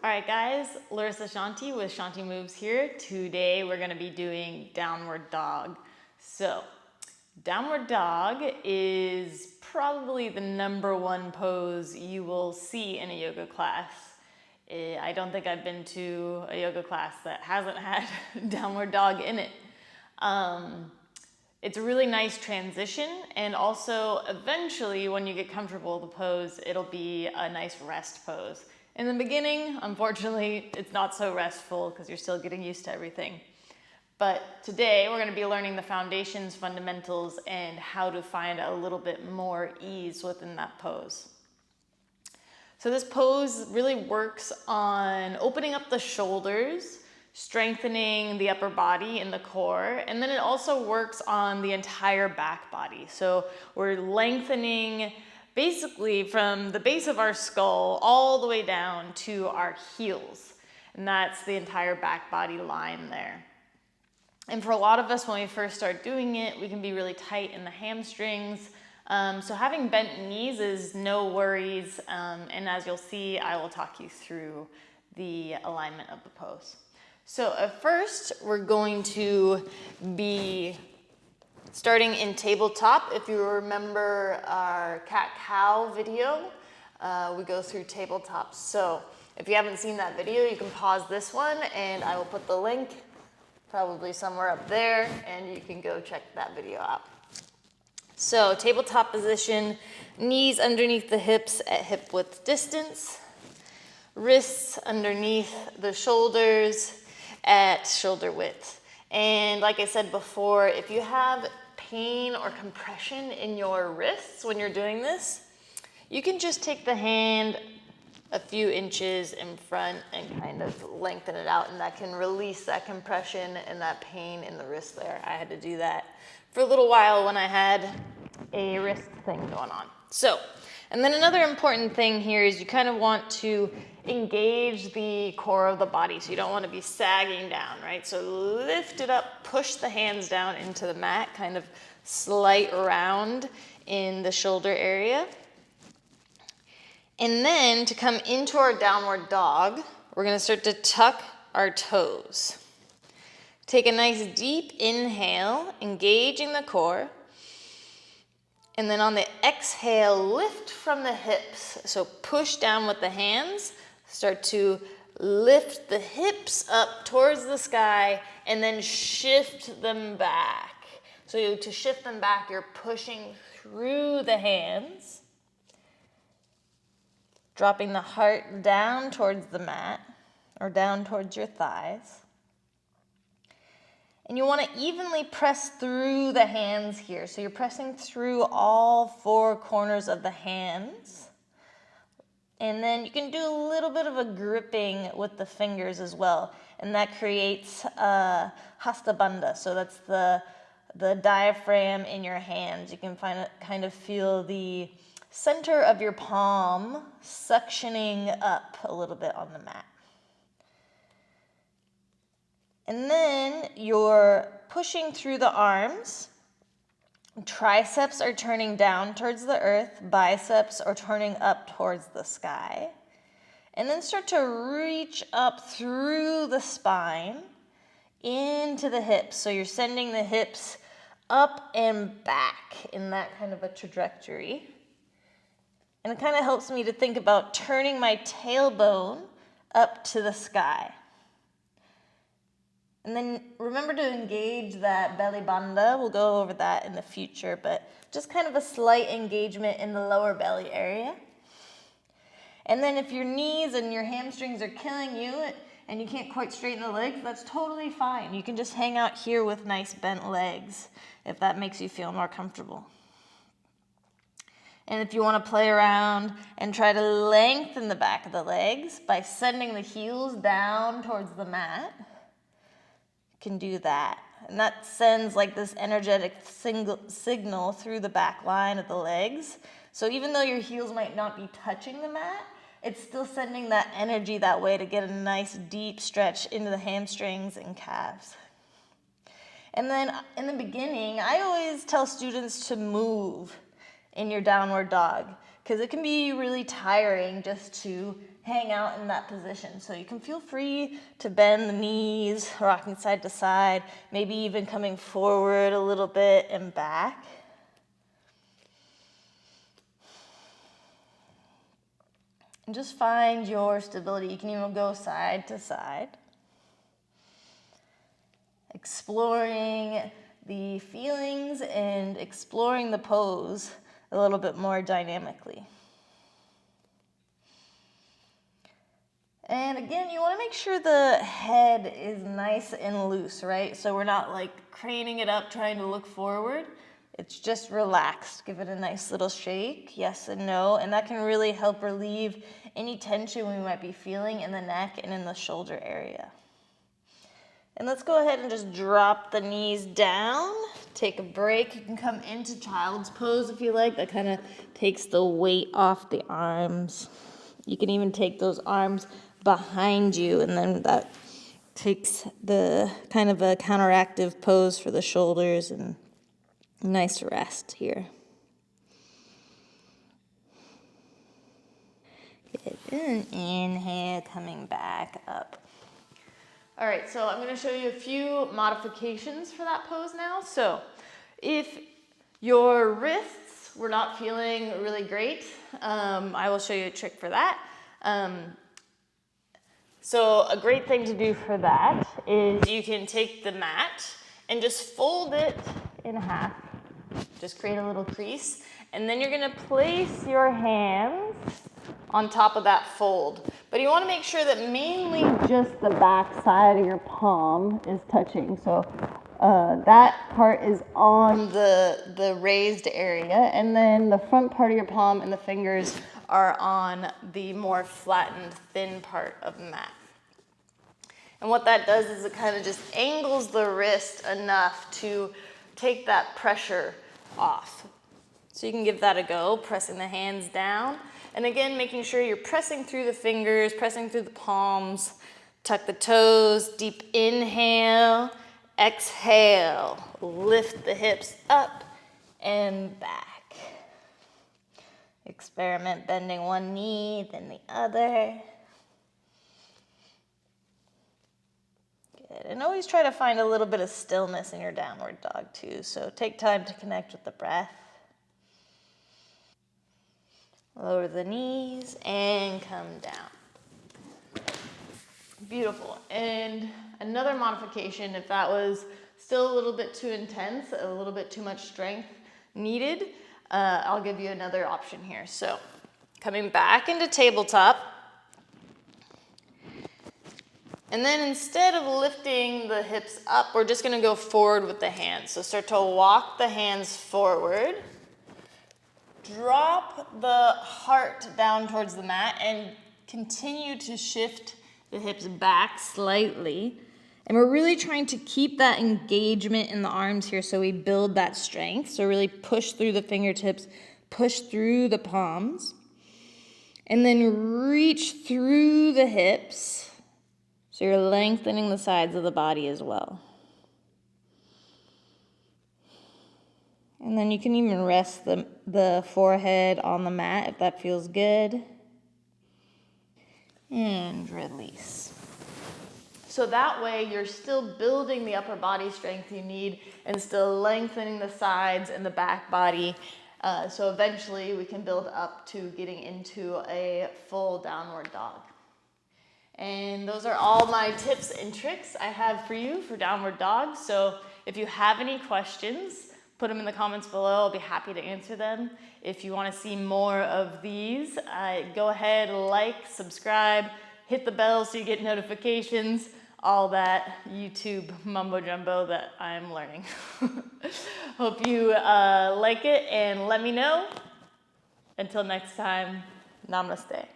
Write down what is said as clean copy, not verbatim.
All right, guys, Larissa Shanti with Shanti Moves here. Today we're going to be doing downward dog. So, downward dog is probably the #1 pose you will see in a yoga class. I don't think I've been to a yoga class that hasn't had downward dog in it. It's a really nice transition, and also eventually when you get comfortable with the pose, it'll be a nice rest pose. In the beginning, unfortunately, it's not so restful because you're still getting used to everything. But today we're going to be learning the foundations, fundamentals, and how to find a little bit more ease within that pose. So this pose really works on opening up the shoulders, strengthening the upper body and the core, and then it also works on the entire back body. So we're lengthening basically from the base of our skull all the way down to our heels, and that's the entire back body line there. And for a lot of us, when we first start doing it, we can be really tight in the hamstrings. So having bent knees is no worries, and as you'll see, I will talk you through the alignment of the pose. So at first, we're going to be starting in tabletop. If you remember our cat-cow video, we go through tabletop. So if you haven't seen that video, you can pause this one and I will put the link probably somewhere up there and you can go check that video out. So tabletop position, knees underneath the hips at hip width distance, wrists underneath the shoulders at shoulder width. And like I said before, if you have pain or compression in your wrists when you're doing this, you can just take the hand a few inches in front and kind of lengthen it out, and that can release that compression and that pain in the wrist there. I had to do that for a little while when I had a wrist thing going on. So, and then another important thing here is you kind of want to engage the core of the body. So you don't want to be sagging down, right? So lift it up, push the hands down into the mat, kind of slight round in the shoulder area. And then to come into our downward dog, we're going to start to tuck our toes. Take a nice deep inhale, engaging the core. And then on the exhale, lift from the hips. So push down with the hands. Start to lift the hips up towards the sky and then shift them back. So to shift them back, you're pushing through the hands, dropping the heart down towards the mat or down towards your thighs. And you want to evenly press through the hands here. So you're pressing through all 4 corners of the hands. And then you can do a little bit of a gripping with the fingers as well. And that creates hasta bandha. So that's the diaphragm in your hands. You can kind of feel the center of your palm suctioning up a little bit on the mat. And then you're pushing through the arms. Triceps are turning down towards the earth, biceps are turning up towards the sky. And then start to reach up through the spine into the hips. So you're sending the hips up and back in that kind of a trajectory. And it kind of helps me to think about turning my tailbone up to the sky. And then remember to engage that belly bandha. We'll go over that in the future, but just kind of a slight engagement in the lower belly area. And then if your knees and your hamstrings are killing you and you can't quite straighten the legs, that's totally fine. You can just hang out here with nice bent legs if that makes you feel more comfortable. And if you want to play around and try to lengthen the back of the legs by sending the heels down towards the mat, can do that. And that sends like this energetic signal through the back line of the legs. So even though your heels might not be touching the mat, it's still sending that energy that way to get a nice deep stretch into the hamstrings and calves. And then in the beginning, I always tell students to move in your downward dog because it can be really tiring just to hang out in that position. So you can feel free to bend the knees, rocking side to side, maybe even coming forward a little bit and back. And just find your stability. You can even go side to side. Exploring the feelings and exploring the pose a little bit more dynamically. And again, you want to make sure the head is nice and loose, right? So we're not like craning it up, trying to look forward. It's just relaxed. Give it a nice little shake, yes and no. And that can really help relieve any tension we might be feeling in the neck and in the shoulder area. And let's go ahead and just drop the knees down. Take a break. You can come into child's pose if you like. That kind of takes the weight off the arms. You can even take those arms behind you, and then that takes the kind of a counteractive pose for the shoulders, and nice rest here. Good. And inhale, coming back up. All right, so I'm going to show you a few modifications for that pose now. So if your wrists were not feeling really great, I will show you a trick for that. So a great thing to do for that is you can take the mat and just fold it in half. Just create a little crease. And then you're going to place your hands on top of that fold. But you want to make sure that mainly just the back side of your palm is touching. So that part is on the raised area, and then the front part of your palm and the fingers are on the more flattened, thin part of the mat. And what that does is it kind of just angles the wrist enough to take that pressure off. So you can give that a go, pressing the hands down. And again, making sure you're pressing through the fingers, pressing through the palms. Tuck the toes, deep inhale, exhale. Lift the hips up and back. Experiment bending one knee, then the other. Good. And always try to find a little bit of stillness in your downward dog too. So take time to connect with the breath. Lower the knees and come down. Beautiful. And another modification, if that was still a little bit too intense, a little bit too much strength needed, I'll give you another option here. So coming back into tabletop. And then instead of lifting the hips up, we're just going to go forward with the hands. So start to walk the hands forward. Drop the heart down towards the mat and continue to shift the hips back slightly. And we're really trying to keep that engagement in the arms here so we build that strength. So really push through the fingertips, push through the palms. And then reach through the hips. So you're lengthening the sides of the body as well. And then you can even rest the forehead on the mat if that feels good. And release. So that way you're still building the upper body strength you need and still lengthening the sides and the back body. So eventually we can build up to getting into a full downward dog. And those are all my tips and tricks I have for you for downward dog. So if you have any questions, put them in the comments below. I'll be happy to answer them. If you want to see more of these, go ahead, like, subscribe, hit the bell so you get notifications, all that YouTube mumbo jumbo that I'm learning. Hope you like it and let me know. Until next time, namaste.